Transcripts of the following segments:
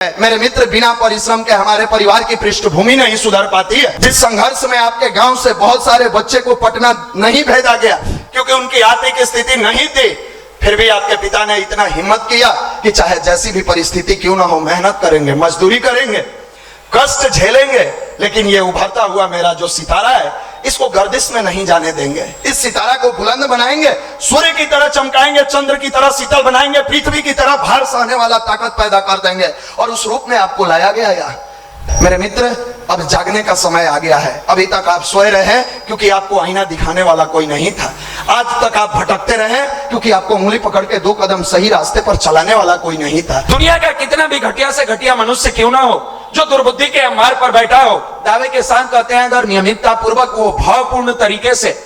मेरे मित्र, बिना परिश्रम के हमारे परिवार की पृष्ठभूमि नहीं सुधर पाती है। जिस संघर्ष में आपके गांव से बहुत सारे बच्चे को पटना नहीं भेजा गया क्योंकि उनकी आर्थिक स्थिति नहीं थी, फिर भी आपके पिता ने इतना हिम्मत किया कि चाहे जैसी भी परिस्थिति क्यों ना हो, मेहनत करेंगे, मजदूरी करेंगे, कष्ट झेलेंगे, लेकिन ये उभरता हुआ मेरा जो सितारा है इसको गर्दिश में नहीं जाने देंगे। इस सितारा को बुलंद बनाएंगे, सूर्य की तरह चमकाएंगे, चंद्र की तरह शीतल बनाएंगे, पृथ्वी की तरह भार सहने वाला ताकत पैदा कर देंगे। और उस रूप में आपको लाया गया यार। मेरे मित्र, अब जागने का समय आ गया है। अभी तक आप सोए रहे क्योंकि आपको आईना दिखाने वाला कोई नहीं था। आज तक आप भटकते रहे क्योंकि आपको उंगली पकड़ के 2 कदम सही रास्ते पर चलाने वाला कोई नहीं था। दुनिया का कितना भी घटिया से घटिया मनुष्य क्यों ना हो, जो दुर्बुद्धि के अंबार पर बैठा हो, दावे के साथ कहते हैं अगर नियमितता पूर्वक वो भावपूर्ण तरीके से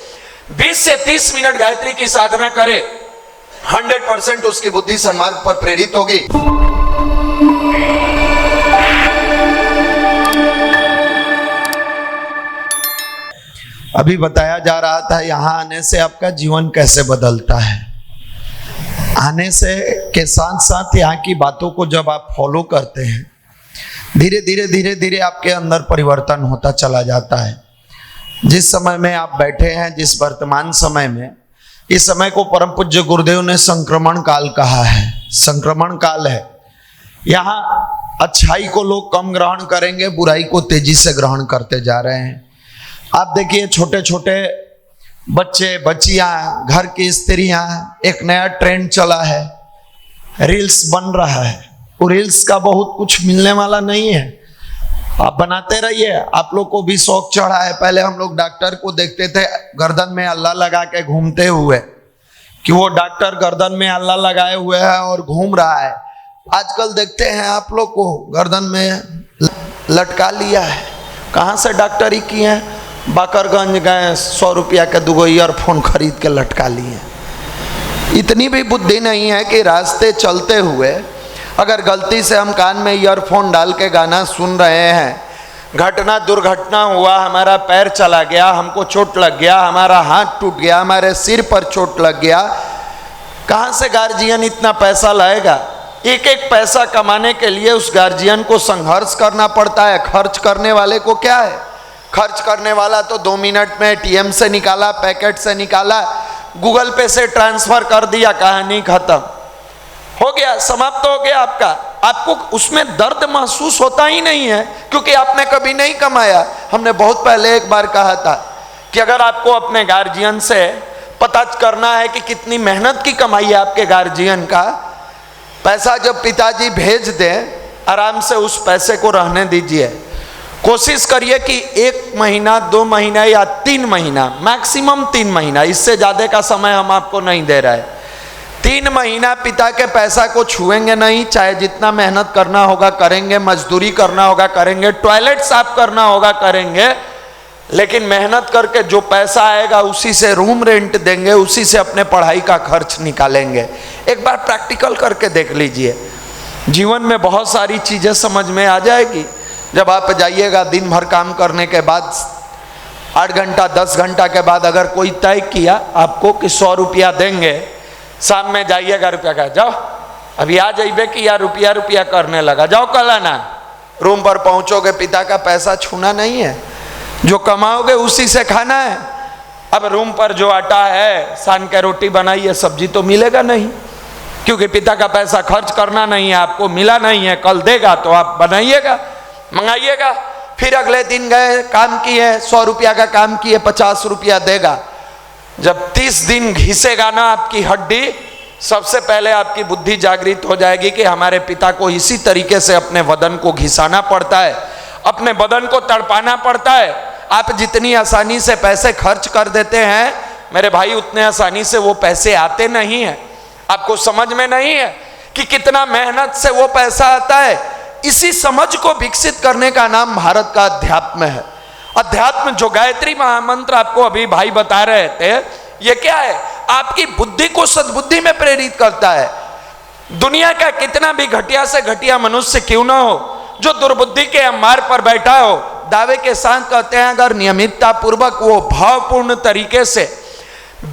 20 से 30 मिनट गायत्री की साधना करे, 100% उसकी बुद्धि सन्मार्ग पर प्रेरित होगी। अभी बताया जा रहा था यहाँ आने से आपका जीवन कैसे बदलता है। आने से के साथ साथ यहाँ की बातों को जब आप फॉलो करते हैं, धीरे धीरे आपके अंदर परिवर्तन होता चला जाता है। जिस समय में आप बैठे हैं, जिस वर्तमान समय में, इस समय को परम पूज्य गुरुदेव ने संक्रमण काल कहा है। संक्रमण काल है। यहाँ अच्छाई को लोग कम ग्रहण करेंगे, बुराई को तेजी से ग्रहण करते जा रहे हैं। आप देखिए, छोटे छोटे बच्चे, बच्चियां, घर की स्त्रियां, एक नया ट्रेंड चला है, रील्स बन रहा है। वो रील्स का बहुत कुछ मिलने वाला नहीं है। आप बनाते रहिए, आप लोग को भी शौक चढ़ा है। पहले हम लोग डॉक्टर को देखते थे गर्दन में अल्लाह लगा के घूमते हुए, कि वो डॉक्टर गर्दन में अल्लाह लगाए हुए है और घूम रहा है। आजकल देखते हैं आप लोग को गर्दन में लटका लिया है। कहाँ से डॉक्टरी किए हैं? बाकरगंज गए, 100 रुपया के 2 ईयरफोन खरीद के लटका लिए। इतनी भी बुद्धि नहीं है कि रास्ते चलते हुए अगर गलती से हम कान में ईयरफोन डाल के गाना सुन रहे हैं, घटना दुर्घटना हुआ, हमारा पैर चला गया, हमको चोट लग गया, हमारा हाथ टूट गया, हमारे सिर पर चोट लग गया, कहाँ से गार्जियन इतना पैसा लाएगा? एक एक पैसा कमाने के लिए उस गार्जियन को संघर्ष करना पड़ता है। खर्च करने वाले को क्या है? खर्च करने वाला तो 2 मिनट में एटीएम से निकाला, पैकेट से निकाला, गूगल पे से ट्रांसफर कर दिया, कहानी खत्म हो गया, समाप्त हो गया आपका। आपको उसमें दर्द महसूस होता ही नहीं है क्योंकि आपने कभी नहीं कमाया। हमने बहुत पहले एक बार कहा था कि अगर आपको अपने गार्जियन से पता करना है कि कितनी मेहनत की कमाई है आपके गार्जियन का, पैसा जब पिताजी भेज दें, आराम से उस पैसे को रहने दीजिए। कोशिश करिए कि 1 महीना, 2 महीना या 3 महीना, मैक्सिमम 3 महीना, इससे ज़्यादा का समय हम आपको नहीं दे रहे। 3 महीना पिता के पैसा को छुएंगे नहीं। चाहे जितना मेहनत करना होगा करेंगे, मजदूरी करना होगा करेंगे, टॉयलेट साफ करना होगा करेंगे, लेकिन मेहनत करके जो पैसा आएगा उसी से रूम रेंट देंगे, उसी से अपने पढ़ाई का खर्च निकालेंगे। एक बार प्रैक्टिकल करके देख लीजिए, जीवन में बहुत सारी चीज़ें समझ में आ जाएगी। जब आप जाइएगा दिन भर काम करने के बाद, 8 घंटा 10 घंटा के बाद अगर कोई तय किया आपको कि 100 रुपया देंगे, शाम में जाइएगा, रुपया का जाओ अभी आ जाइए कि यार रुपया करने लगा, जाओ कल आना। रूम पर पहुंचोगे, पिता का पैसा छूना नहीं है, जो कमाओगे उसी से खाना है। अब रूम पर जो आटा है, सान के रोटी बनाइए, सब्जी तो मिलेगा नहीं क्योंकि पिता का पैसा खर्च करना नहीं है, आपको मिला नहीं है। कल देगा तो आप बनाइएगा, मंगाइएगा। फिर अगले दिन गए, काम किए, 100 रुपया का काम किए, 50 रुपया देगा। जब 30 दिन घिसेगा ना आपकी हड्डी, सबसे पहले आपकी बुद्धि जागृत हो जाएगी कि हमारे पिता को इसी तरीके से अपने बदन को घिसाना पड़ता है, अपने बदन को तड़पाना पड़ता है। आप जितनी आसानी से पैसे खर्च कर देते हैं मेरे भाई, उतने आसानी से वो पैसे आते नहीं हैं। आपको समझ में नहीं है कि कितना मेहनत से वो पैसा आता है। इसी समझ को विकसित करने का नाम भारत का अध्यात्म है। अध्यात्म जो गायत्री महामंत्र आपको अभी भाई बता रहे थे, ये क्या है? आपकी बुद्धि को सद्बुद्धि में प्रेरित करता है। दुनिया का कितना भी घटिया से घटिया मनुष्य क्यों ना हो, जो दुर्बुद्धि के अंबार पर बैठा हो, दावे के साथ कहते हैं अगर नियमितता पूर्वक वो भावपूर्ण तरीके से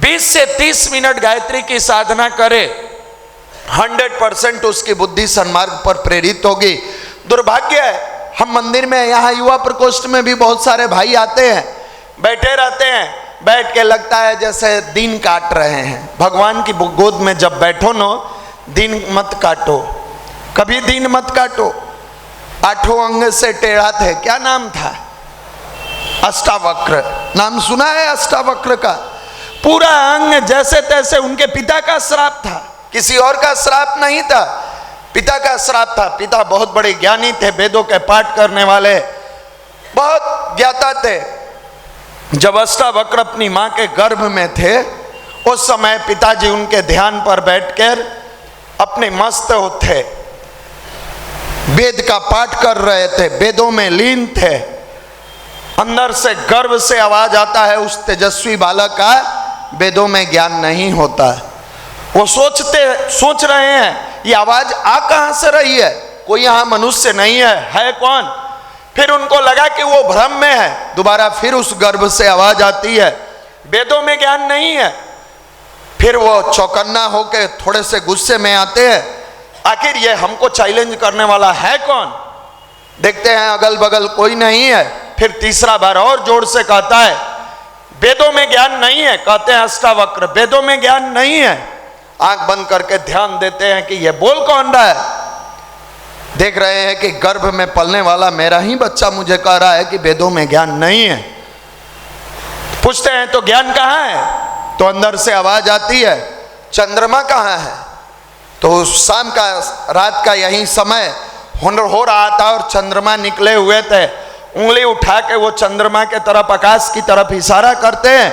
20 से 30 मिनट गायत्री की साधना करे, 100% उसकी बुद्धि सन्मार्ग पर प्रेरित होगी। दुर्भाग्य है, हम मंदिर में, यहाँ युवा प्रकोष्ठ में भी बहुत सारे भाई आते हैं, बैठे रहते हैं, बैठ के लगता है जैसे दिन काट रहे हैं। भगवान की गोद में जब बैठो नो, दिन मत काटो, कभी दिन मत काटो। 8 अंग से टेढ़ा थे, क्या नाम था? अष्टावक्र, नाम सुना है अष्टावक्र का? पूरा अंग जैसे तैसे, उनके पिता का श्राप था, किसी और का श्राप नहीं था, पिता का श्राप था। पिता बहुत बड़े ज्ञानी थे, वेदों के पाठ करने वाले, बहुत ज्ञाता थे। जब अष्टावक्र अपनी मां के गर्भ में थे, उस समय पिताजी उनके ध्यान पर बैठकर अपने मस्त थे, वेद का पाठ कर रहे थे, वेदों में लीन थे। अंदर से गर्भ से आवाज आता है उस तेजस्वी बालक का, वेदों में ज्ञान नहीं होता। वो सोच रहे हैं ये आवाज आ कहां से रही है, कोई यहां मनुष्य नहीं है कौन? फिर उनको लगा कि वो भ्रम में है, दोबारा फिर उस गर्भ से आवाज आती है, वेदों में ज्ञान नहीं है। फिर वो चौकन्ना होकर थोड़े से गुस्से में आते हैं, आखिर ये हमको चैलेंज करने वाला है कौन? देखते हैं अगल बगल कोई नहीं है। फिर तीसरा बार और जोर से कहता है, वेदों में ज्ञान नहीं है। कहते हैं अष्टावक्र, वेदों में ज्ञान नहीं है। आंख बंद करके ध्यान देते हैं कि ये बोल कौन रहा है। देख रहे हैं कि गर्भ में पलने वाला मेरा ही बच्चा मुझे कह रहा है कि वेदों में ज्ञान नहीं है। पूछते हैं तो ज्ञान कहाँ है? तो अंदर से आवाज आती है, चंद्रमा कहाँ है? तो शाम का, रात का यही समय हो रहा था और चंद्रमा निकले हुए थे। उंगली उठा के वो चंद्रमा के तरफ, आकाश की तरफ इशारा करते हैं।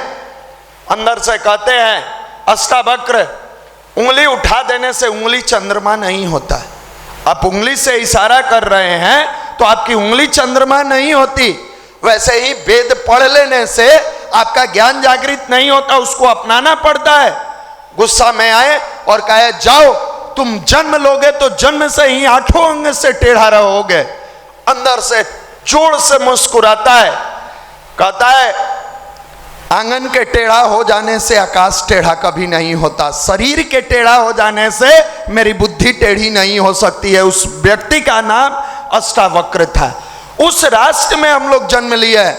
अंदर से कहते हैं अष्टावक्र, उंगली उठा देने से उंगली चंद्रमा नहीं होता। आप उंगली से इशारा कर रहे हैं तो आपकी उंगली चंद्रमा नहीं होती। वैसे ही वेद पढ़ लेने से आपका ज्ञान जागृत नहीं होता, उसको अपनाना पड़ता है। गुस्सा में आए और कहे जाओ, तुम जन्म लोगे तो जन्म से ही 8 अंग से टेढ़ा रहोगे। अंदर से जोर से मुस्कुराता है, कहता है आंगन के टेढ़ा हो जाने से आकाश टेढ़ा कभी नहीं होता, शरीर के टेढ़ा हो जाने से मेरी बुद्धि टेढ़ी नहीं हो सकती है। उस व्यक्ति का नाम अष्टावक्र था। उस राष्ट्र में हम लोग जन्म लिए हैं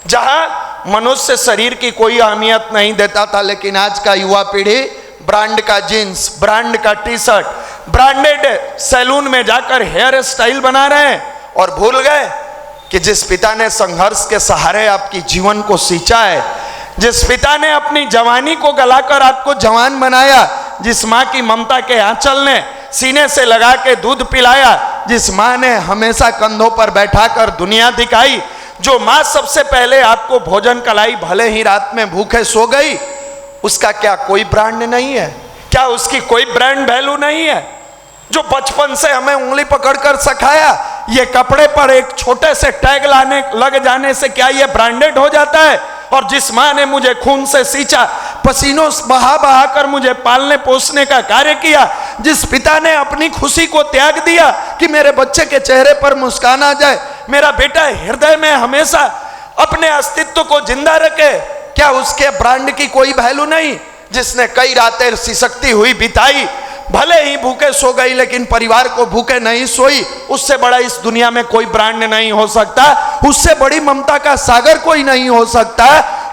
जहां मनुष्य शरीर की कोई अहमियत नहीं देता था, लेकिन आज का युवा पीढ़ी ब्रांड का जीन्स, ब्रांड का टी शर्ट, ब्रांडेड सैलून में जाकर हेयर स्टाइल बना रहे हैं और भूल गए कि जिस पिता ने संघर्ष के सहारे आपकी जीवन को सींचा है, जिस पिता ने अपनी जवानी को गलाकर आपको जवान बनाया, जिस माँ की ममता के आंचल ने सीने से लगा के दूध पिलाया, जिस माँ ने हमेशा कंधों पर बैठाकर दुनिया दिखाई, जो माँ सबसे पहले आपको भोजन कराई, भले ही रात में भूखे सो गई, उसका क्या कोई ब्रांड नहीं है? क्या उसकी कोई ब्रांड वैल्यू नहीं है? जो बचपन से हमें उंगली पकड़कर सिखाया, ये कपड़े पर एक छोटे से टैग लाने लग जाने से क्या ये ब्रांडेड हो जाता है? और जिस माँ ने मुझे खून से सींचा, पसीनों बहा बहा कर मुझे पालने पोसने का कार्य किया, जिस पिता ने अपनी खुशी को त्याग दिया कि मेरे बच्चे के चेहरे पर मुस्कान आ जाए, मेरा बेटा हृदय में हमेशा अपने अस्तित्व को जिंदा रखे, क्या उसके ब्रांड की कोई वैल्यू नहीं? जिसने कई रातें सिसकती हुई बिताई, भले ही भूखे सो गई लेकिन परिवार को भूखे नहीं सोई, उससे बड़ा इस दुनिया में कोई ब्रांड नहीं हो सकता, उससे बड़ी ममता का सागर कोई नहीं हो सकता।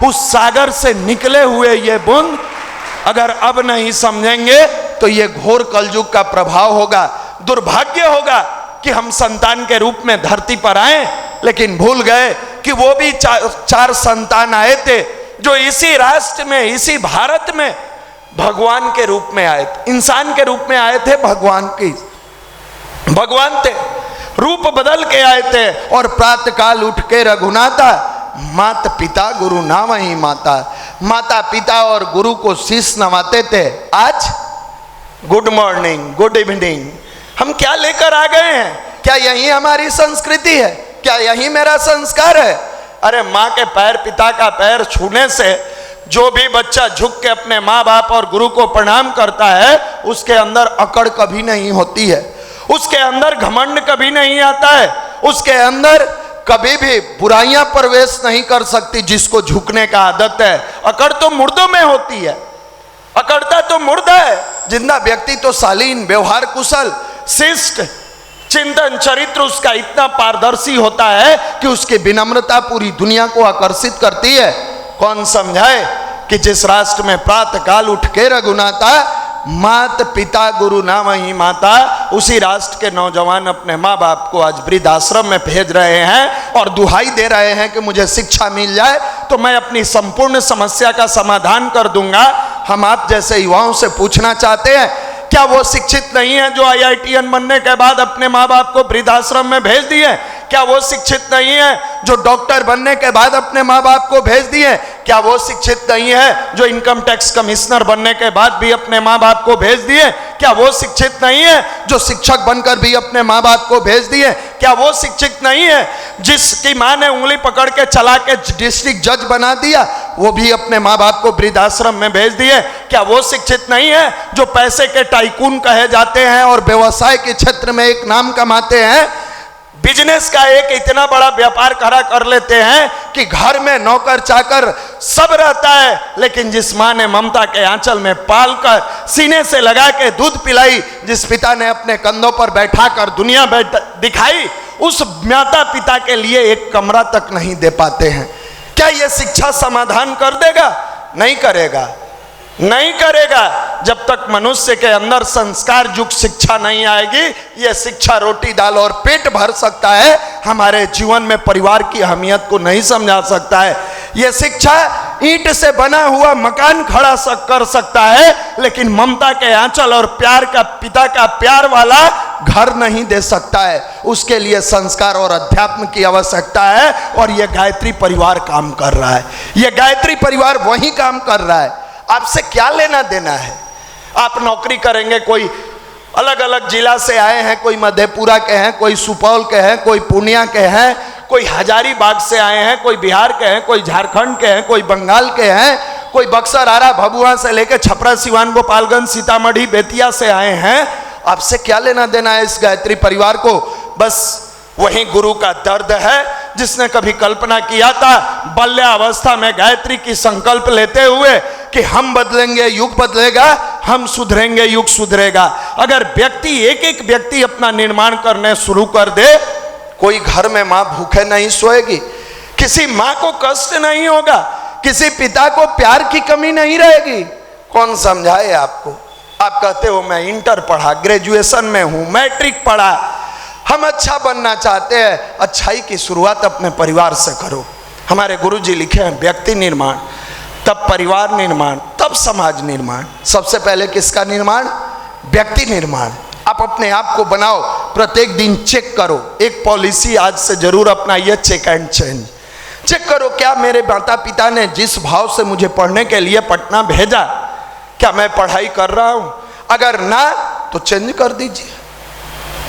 उस सागर से निकले हुए ये बूंद अगर अब नहीं समझेंगे तो ये घोर कलयुग का प्रभाव होगा। दुर्भाग्य होगा कि हम संतान के रूप में धरती पर आए, लेकिन भूल गए कि वो भी चार संतान आए थे जो इसी राष्ट्र में, इसी भारत में भगवान के रूप में आए थे, इंसान के रूप में आए थे, भगवान थे, रूप बदल के आए थे। और प्रातः काल उठ के रघुनाथा, माता पिता गुरु नाम ही माता, माता पिता और गुरु को शीश नवाते थे। आज गुड मॉर्निंग, गुड इवनिंग, हम क्या लेकर आ गए हैं? क्या यही हमारी संस्कृति है? क्या यही मेरा संस्कार है? अरे माँ के पैर, पिता का पैर छूने से जो भी बच्चा झुक के अपने माँ बाप और गुरु को प्रणाम करता है, उसके अंदर अकड़ कभी नहीं होती है, उसके अंदर घमंड कभी नहीं आता है, उसके अंदर कभी भी बुराइयां प्रवेश नहीं कर सकती जिसको झुकने का आदत है। अकड़ तो मुर्दों में होती है, अकड़ता तो मुर्दा है, जिंदा व्यक्ति तो शालीन, व्यवहार कुशल, शिष्ट, चिंतन चरित्र उसका इतना पारदर्शी होता है कि उसकी विनम्रता पूरी दुनिया को आकर्षित करती है। कौन समझाए कि जिस राष्ट्र में प्रातः काल उठ के रघुनाथा, मात पिता गुरु नाम ही माता, उसी राष्ट्र के नौजवान अपने माँ बाप को आज वृद्धाश्रम में भेज रहे हैं और दुहाई दे रहे हैं कि मुझे शिक्षा मिल जाए तो मैं अपनी संपूर्ण समस्या का समाधान कर दूंगा। हम आप जैसे युवाओं से पूछना चाहते हैं, क्या वो शिक्षित नहीं है जो IITN बनने के बाद अपने माँ बाप को वृद्धाश्रम में भेज दिए? क्या वो शिक्षित नहीं है जो डॉक्टर बनने के बाद अपने माँ बाप को भेज दिए? क्या वो शिक्षित नहीं है जो इनकम टैक्स कमिश्नर बनने के बाद भी अपने माँ बाप को भेज दिए? क्या वो शिक्षित नहीं है जो शिक्षक बनकर भी अपने माँ बाप को भेज दिए? क्या वो शिक्षित नहीं है जिसकी माँ ने उंगली पकड़ के चला के डिस्ट्रिक्ट जज बना दिया, वो भी अपने माँ बाप को वृद्धाश्रम में भेज दिए? क्या वो शिक्षित नहीं है जो पैसे के टाइकून कहे जाते हैं और व्यवसाय के क्षेत्र में एक नाम कमाते हैं, बिजनेस का एक इतना बड़ा व्यापार खड़ा कर लेते हैं कि घर में नौकर चाकर सब रहता है, लेकिन जिस माँ ने ममता के आंचल में पालकर सीने से लगा के दूध पिलाई, जिस पिता ने अपने कंधों पर बैठाकर दुनिया दिखाई, उस माता पिता के लिए एक कमरा तक नहीं दे पाते हैं। क्या यह शिक्षा समाधान कर देगा? नहीं करेगा, नहीं करेगा। जब तक मनुष्य के अंदर संस्कार युक्त शिक्षा नहीं आएगी, यह शिक्षा रोटी दाल और पेट भर सकता है, हमारे जीवन में परिवार की अहमियत को नहीं समझा सकता है। यह शिक्षा ईंट से बना हुआ मकान खड़ा कर सकता है, लेकिन ममता के आंचल और प्यार का पिता का प्यार वाला घर नहीं दे सकता है। उसके लिए संस्कार और अध्यात्म की आवश्यकता है, और यह गायत्री परिवार काम कर रहा है। यह गायत्री परिवार वही काम कर रहा है। आपसे क्या लेना देना है? आप नौकरी करेंगे, कोई अलग अलग जिला से आए हैं, कोई मधेपुरा के हैं, कोई सुपौल के हैं, कोई पूर्णिया के हैं, कोई हजारीबाग से आए हैं, कोई बिहार के हैं, कोई झारखंड के हैं, कोई बंगाल के हैं, कोई बक्सर आरा भभुआ से लेकर छपरा सिवान गोपालगंज सीतामढ़ी बेतिया से आए हैं। आपसे क्या लेना देना है इस गायत्री परिवार को? बस वही गुरु का दर्द है जिसने कभी कल्पना किया था बाल्यावस्था में गायत्री की संकल्प लेते हुए कि हम बदलेंगे युग बदलेगा, हम सुधरेंगे युग सुधरेगा। अगर व्यक्ति एक एक व्यक्ति अपना निर्माण करने शुरू कर दे, कोई घर में माँ भूखे नहीं सोएगी, किसी माँ को कष्ट नहीं होगा, किसी पिता को प्यार की कमी नहीं रहेगी। कौन समझाए आपको? आप कहते हो मैं इंटर पढ़ा, ग्रेजुएशन में हूं, मैट्रिक पढ़ा। हम अच्छा बनना चाहते हैं, अच्छाई की शुरुआत अपने परिवार से करो। हमारे गुरुजी लिखे हैं व्यक्ति निर्माण, तब परिवार निर्माण, तब समाज निर्माण। सबसे पहले किसका निर्माण? व्यक्ति निर्माण। आप अपने आप को बनाओ, प्रत्येक दिन चेक करो। एक पॉलिसी आज से जरूर अपनाइए, चेक एंड चेंज। चेक करो, क्या मेरे माता पिता ने जिस भाव से मुझे पढ़ने के लिए पटना भेजा, क्या मैं पढ़ाई कर रहा हूं? अगर ना तो चेंज कर दीजिए,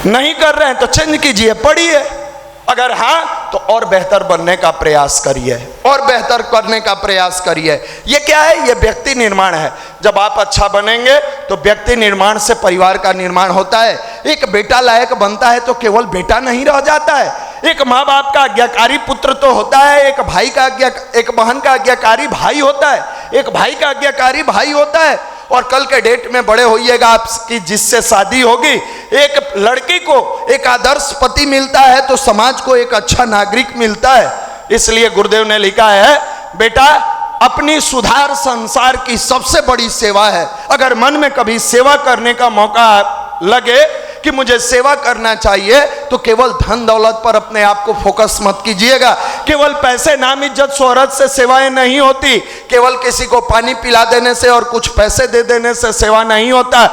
नहीं कर रहे हैं तो चेंज कीजिए, पढ़िए। अगर हाँ तो और बेहतर बनने का प्रयास करिए, और बेहतर करने का प्रयास करिए। ये क्या है? ये व्यक्ति निर्माण है। जब आप अच्छा बनेंगे तो व्यक्ति निर्माण से परिवार का निर्माण होता है। एक बेटा लायक बनता है तो केवल बेटा नहीं रह जाता है, एक माँ बाप का आज्ञाकारी पुत्र तो होता है, एक भाई का एक बहन का आज्ञाकारी भाई होता है, एक भाई का आज्ञाकारी भाई होता है। और कल के डेट में बड़े होइएगा, आपकी जिससे शादी होगी, एक लड़की को एक आदर्श पति मिलता है तो समाज को एक अच्छा नागरिक मिलता है। इसलिए गुरुदेव ने लिखा है, बेटा अपनी सुधार संसार की सबसे बड़ी सेवा है। अगर मन में कभी सेवा करने का मौका लगे कि मुझे सेवा करना चाहिए, तो केवल धन दौलत पर अपने आप को फोकस मत कीजिएगा। केवल पैसे नाम इज्जत शोहरत से सेवाएं नहीं होती, केवल किसी को पानी पिला देने से और कुछ पैसे दे देने से सेवा नहीं होता।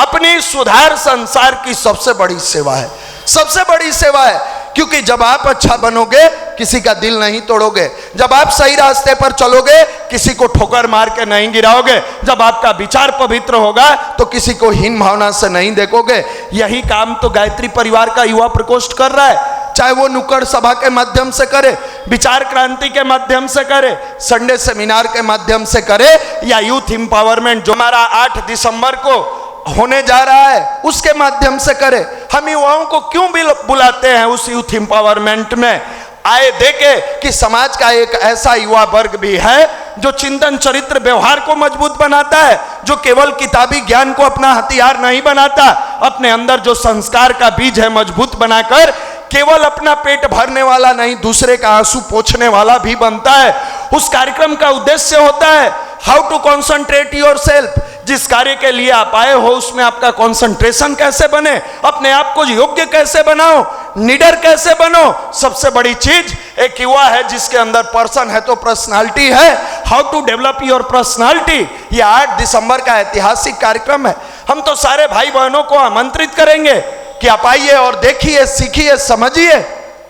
अपनी सुधार संसार की सबसे बड़ी सेवा है, सबसे बड़ी सेवा है। क्योंकि जब आप अच्छा बनोगे, किसी का दिल नहीं तोड़ोगे। जब आप सही रास्ते पर चलोगे, किसी को ठोकर मार के नहीं गिराओगे। जब आपका विचार पवित्र होगा तो किसी को हीन भावना से नहीं देखोगे। यही काम तो गायत्री परिवार का युवा प्रकोष्ठ कर रहा है। चाहे वो नुक्कड़ सभा के माध्यम से करे, विचार क्रांति के माध्यम से करे, संडे सेमिनार के माध्यम से करे, या यूथ एम्पावरमेंट जो हमारा 8 दिसंबर को होने जा रहा है उसके माध्यम से करे। हम युवाओं को क्यों भी बुलाते हैं उस यूथ एम्पावरमेंट में? आए देखे कि समाज का एक ऐसा युवा वर्ग भी है जो चिंतन चरित्र व्यवहार को मजबूत बनाता है, जो केवल किताबी ज्ञान को अपना हथियार नहीं बनाता, अपने अंदर जो संस्कार का बीज है मजबूत बनाकर केवल अपना पेट भरने वाला नहीं, दूसरे का आंसू पोंछने वाला भी बनता है। उस कार्यक्रम का उद्देश्य होता है how to concentrate yourself. जिस कार्य के लिए आप आए हो उसमें आपका कंसंट्रेशन कैसे बने, अपने आप को योग्य कैसे बनाओ, निडर कैसे बनो। सबसे बड़ी चीज एक युवा है जिसके अंदर पर्सन है तो पर्सनालिटी है। How to develop your personality, यह 8 दिसंबर का ऐतिहासिक कार्यक्रम है। हम तो सारे भाई बहनों को आमंत्रित करेंगे कि आप आइए और देखिए, सीखिए, समझिए।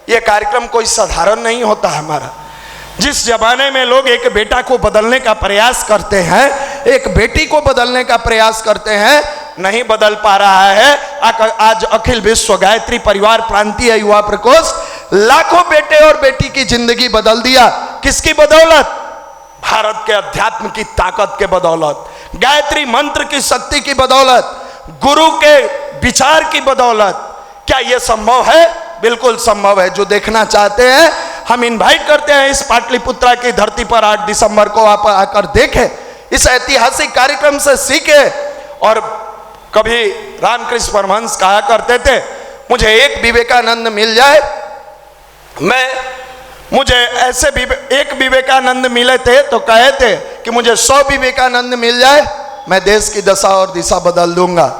यह कार्यक्रम कोई साधारण नहीं होता हमारा। जिस जमाने में लोग एक बेटा को बदलने का प्रयास करते हैं, एक बेटी को बदलने का प्रयास करते हैं, नहीं बदल पा रहा है। आज अखिल विश्व गायत्री परिवार प्रांतीय युवा प्रकोष्ठ लाखों बेटे और बेटी की जिंदगी बदल दिया। किसकी बदौलत? भारत के अध्यात्म की ताकत के बदौलत, गायत्री मंत्र की शक्ति की बदौलत, गुरु के विचार की बदौलत। क्या यह संभव है? बिल्कुल संभव है। जो देखना चाहते हैं हम इनवाइट करते हैं इस पाटलिपुत्रा की धरती पर 8 दिसंबर को आप आकर देखें, इस ऐतिहासिक कार्यक्रम से सीखे। और कभी रामकृष्ण परमहंस कहा करते थे, मुझे एक विवेकानंद मिल जाए, मुझे ऐसे एक विवेकानंद मिले थे तो कहे थे कि मुझे 100 विवेकानंद मिल जाए, मैं देश की दशा और दिशा बदल दूंगा।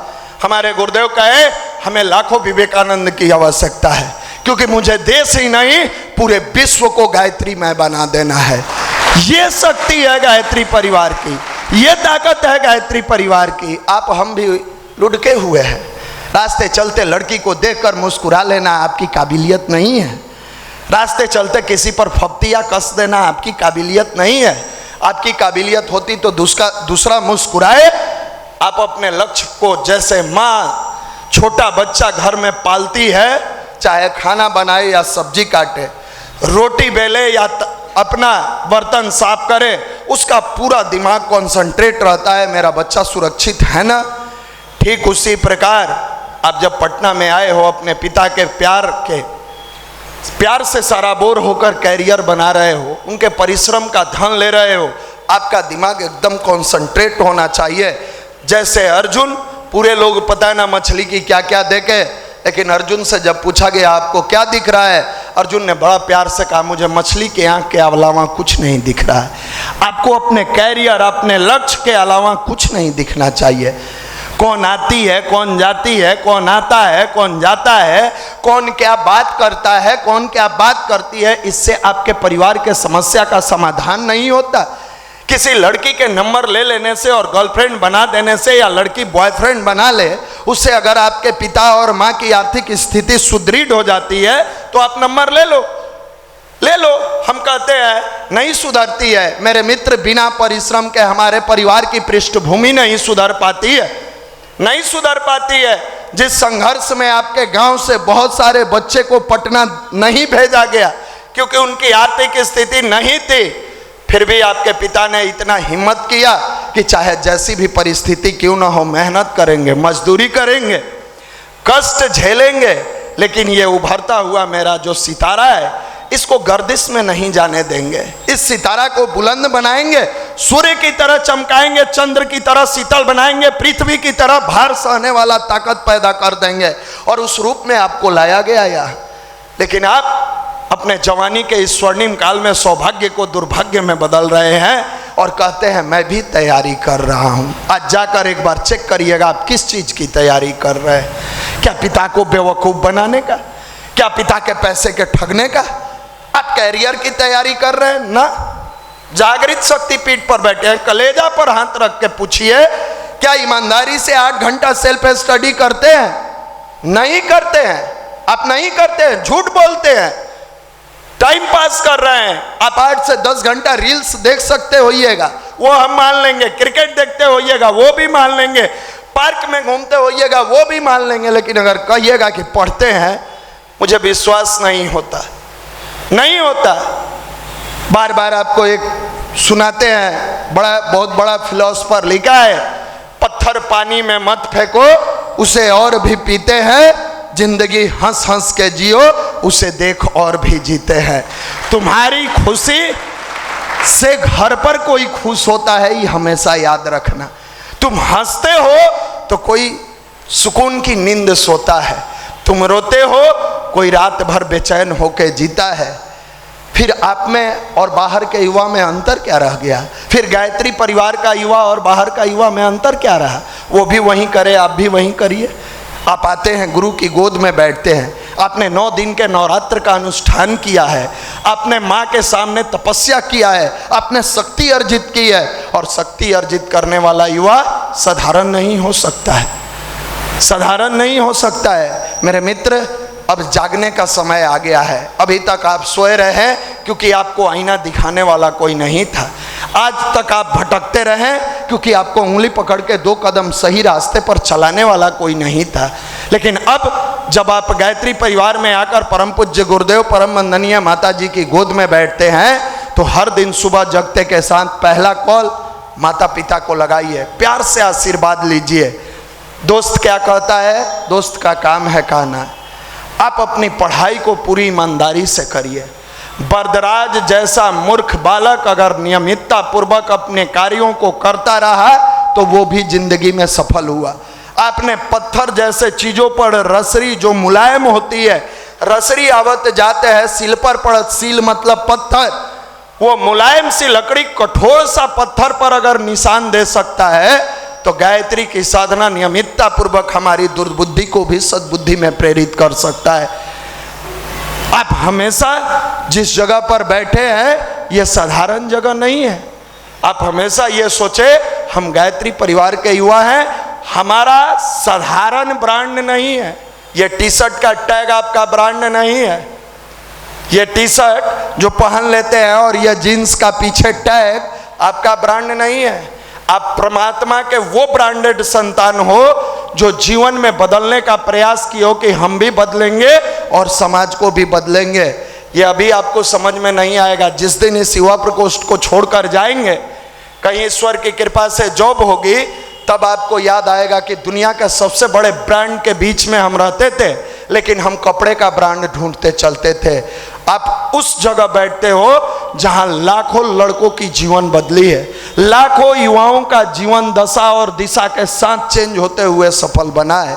हमारे गुरुदेव कहे हमें लाखों विवेकानंद की आवश्यकता है, क्योंकि मुझे देश ही नहीं पूरे विश्व को गायत्रीमय बना देना है। ये शक्ति है गायत्री परिवार की, ये ताकत है गायत्री परिवार की। आप हम भी लुढ़के हुए हैं। रास्ते चलते लड़की को देखकर मुस्कुरा लेना आपकी काबिलियत नहीं है। रास्ते चलते किसी पर फप्तियाँ कस देना आपकी काबिलियत नहीं है। आपकी काबिलियत होती तो दूसरा मुस्कुराए। आप अपने लक्ष्य को, जैसे माँ छोटा बच्चा घर में पालती है, चाहे खाना बनाए या सब्जी काटे, रोटी बेले या अपना बर्तन साफ करे, उसका पूरा दिमाग कॉन्सेंट्रेट रहता है मेरा बच्चा सुरक्षित है ना। ठीक उसी प्रकार आप जब पटना में आए हो, अपने पिता के प्यार से सराबोर होकर कैरियर बना रहे हो, उनके परिश्रम का धन ले रहे हो, आपका दिमाग एकदम कॉन्सेंट्रेट होना चाहिए। जैसे अर्जुन, पूरे लोग पता है ना मछली की क्या क्या देखे, लेकिन अर्जुन से जब पूछा गया आपको क्या दिख रहा है, अर्जुन ने बड़ा प्यार से कहा मुझे मछली के आंख के अलावा कुछ नहीं दिख रहा है। आपको अपने कैरियर, अपने लक्ष्य के अलावा कुछ नहीं दिखना चाहिए। कौन आती है, कौन जाती है, कौन आता है, कौन जाता है, कौन क्या बात करता है, कौन क्या बात करती है, इससे आपके परिवार के समस्या का समाधान नहीं होता। किसी लड़की के नंबर ले लेने से और गर्लफ्रेंड बना देने से, या लड़की बॉयफ्रेंड बना ले, उससे अगर आपके पिता और माँ की आर्थिक स्थिति सुदृढ़ हो जाती है तो आप नंबर ले लो। हम कहते हैं नहीं सुधरती है। मेरे मित्र, बिना परिश्रम के हमारे परिवार की पृष्ठभूमि नहीं सुधर पाती है, नहीं सुधर पाती है। जिस संघर्ष में आपके गांव से बहुत सारे बच्चे को पटना नहीं भेजा गया क्योंकि उनकी आर्थिक स्थिति नहीं थी, फिर भी आपके पिता ने इतना हिम्मत किया कि चाहे जैसी भी परिस्थिति क्यों ना हो, मेहनत करेंगे, मजदूरी करेंगे, कष्ट झेलेंगे, लेकिन ये उभरता हुआ मेरा जो सितारा है इसको गर्दिश में नहीं जाने देंगे। इस सितारा को बुलंद बनाएंगे, सूर्य की तरह चमकाएंगे, चंद्र की तरह शीतल बनाएंगे, पृथ्वी की तरह भार सहने वाला ताकत पैदा कर देंगे। और उस रूप में आपको लाया गया यहाँ। लेकिन आप अपने जवानी के इस स्वर्णिम काल में सौभाग्य को दुर्भाग्य में बदल रहे हैं और कहते हैं मैं भी तैयारी कर रहा हूँ। आज जाकर एक बार चेक करिएगा आप किस चीज़ की तैयारी कर रहे हैं। क्या पिता को बेवकूफ़ बनाने का? क्या पिता के पैसे के ठगने का? आप कैरियर की तैयारी कर रहे हैं ना? जागृत शक्ति पीठ पर बैठे हैं, कलेजा पर हाथ रख के पूछिए, क्या ईमानदारी से 8 घंटा सेल्फ स्टडी करते हैं? नहीं करते हैं। आप नहीं करते हैं, झूठ बोलते हैं, टाइम पास कर रहे हैं। आप 8 से 10 घंटा रील्स देख सकते होइएगा, वो हम मान लेंगे। क्रिकेट देखते होइएगा, वो भी मान लेंगे। पार्क में घूमते होइएगा, वो भी मान लेंगे। लेकिन अगर कहिएगा कि पढ़ते हैं, मुझे विश्वास नहीं होता, नहीं होता। बार बार आपको एक सुनाते हैं, बहुत बड़ा फिलोसफर लिखा है, पत्थर पानी में मत फेंको, उसे और भी पीते हैं। जिंदगी हंस हंस के जियो, उसे देख और भी जीते हैं। तुम्हारी खुशी से घर पर कोई खुश होता है, ये हमेशा याद रखना। तुम हंसते हो तो कोई सुकून की नींद सोता है, तुम रोते हो कोई रात भर बेचैन होकर जीता है। फिर आप में और बाहर के युवा में अंतर क्या रह गया? फिर गायत्री परिवार का युवा और बाहर का युवा में अंतर क्या रहा? वो भी वहीं करे, आप भी वहीं करिए। आप आते हैं, गुरु की गोद में बैठते हैं, आपने 9 दिन के नवरात्र का अनुष्ठान किया है, आपने माँ के सामने तपस्या किया है, आपने शक्ति अर्जित की है। और शक्ति अर्जित करने वाला युवा साधारण नहीं हो सकता है, साधारण नहीं हो सकता है। मेरे मित्र, अब जागने का समय आ गया है। अभी तक आप सोए रहे क्योंकि आपको आईना दिखाने वाला कोई नहीं था। आज तक आप भटकते रहे क्योंकि आपको उंगली पकड़ के 2 कदम सही रास्ते पर चलाने वाला कोई नहीं था। लेकिन अब जब आप गायत्री परिवार में आकर परम पूज्य गुरुदेव परम वंदनीय माता जी की गोद में बैठते हैं तो हर दिन सुबह जगते के साथ पहला कॉल माता पिता को लगाइए, प्यार से आशीर्वाद लीजिए। दोस्त क्या कहता है? दोस्त का काम है कहना। आप अपनी पढ़ाई को पूरी ईमानदारी से करिए। बरदराज जैसा मूर्ख बालक अगर नियमितता पूर्वक अपने कार्यों को करता रहा तो वो भी जिंदगी में सफल हुआ। आपने पत्थर जैसे चीजों पर रसरी जो मुलायम होती है, रसरी आवत जाते हैं सील पर पड़त, सील मतलब पत्थर, वो मुलायम सी लकड़ी कठोर सा पत्थर पर अगर निशान दे सकता है तो गायत्री की साधना नियमितता पूर्वक हमारी दुर्बुद्धि को भी सद्बुद्धि में प्रेरित कर सकता है। आप हमेशा जिस जगह पर बैठे हैं ये साधारण जगह नहीं है। आप हमेशा ये सोचे हम गायत्री परिवार के युवा हैं, हमारा साधारण ब्रांड नहीं है। ये टी शर्ट का टैग आपका ब्रांड नहीं है। ये टी शर्ट जो पहन लेते हैं और ये जीन्स का पीछे टैग आपका ब्रांड नहीं है। आप परमात्मा के वो ब्रांडेड संतान हो जो जीवन में बदलने का प्रयास किए कि हम भी बदलेंगे और समाज को भी बदलेंगे। ये अभी आपको समझ में नहीं आएगा। जिस दिन इस युवा प्रकोष्ठ को छोड़कर जाएंगे, कहीं ईश्वर की कृपा से जॉब होगी, तब आपको याद आएगा कि दुनिया के सबसे बड़े ब्रांड के बीच में हम रहते थे लेकिन हम कपड़े का ब्रांड ढूंढते चलते थे। आप उस जगह बैठते हो जहां लाखों लड़कों की जीवन बदली है, लाखों युवाओं का जीवन दशा और दिशा के साथ चेंज होते हुए सफल बना है।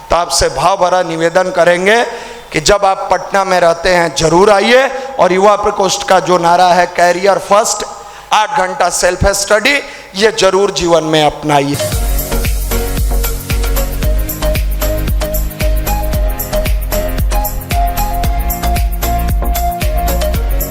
तो आपसे भाव भरा निवेदन करेंगे कि जब आप पटना में रहते हैं जरूर आइए और युवा प्रकोष्ठ का जो नारा है कैरियर फर्स्ट, 8 घंटा सेल्फ स्टडी, ये जरूर जीवन में अपनाइए।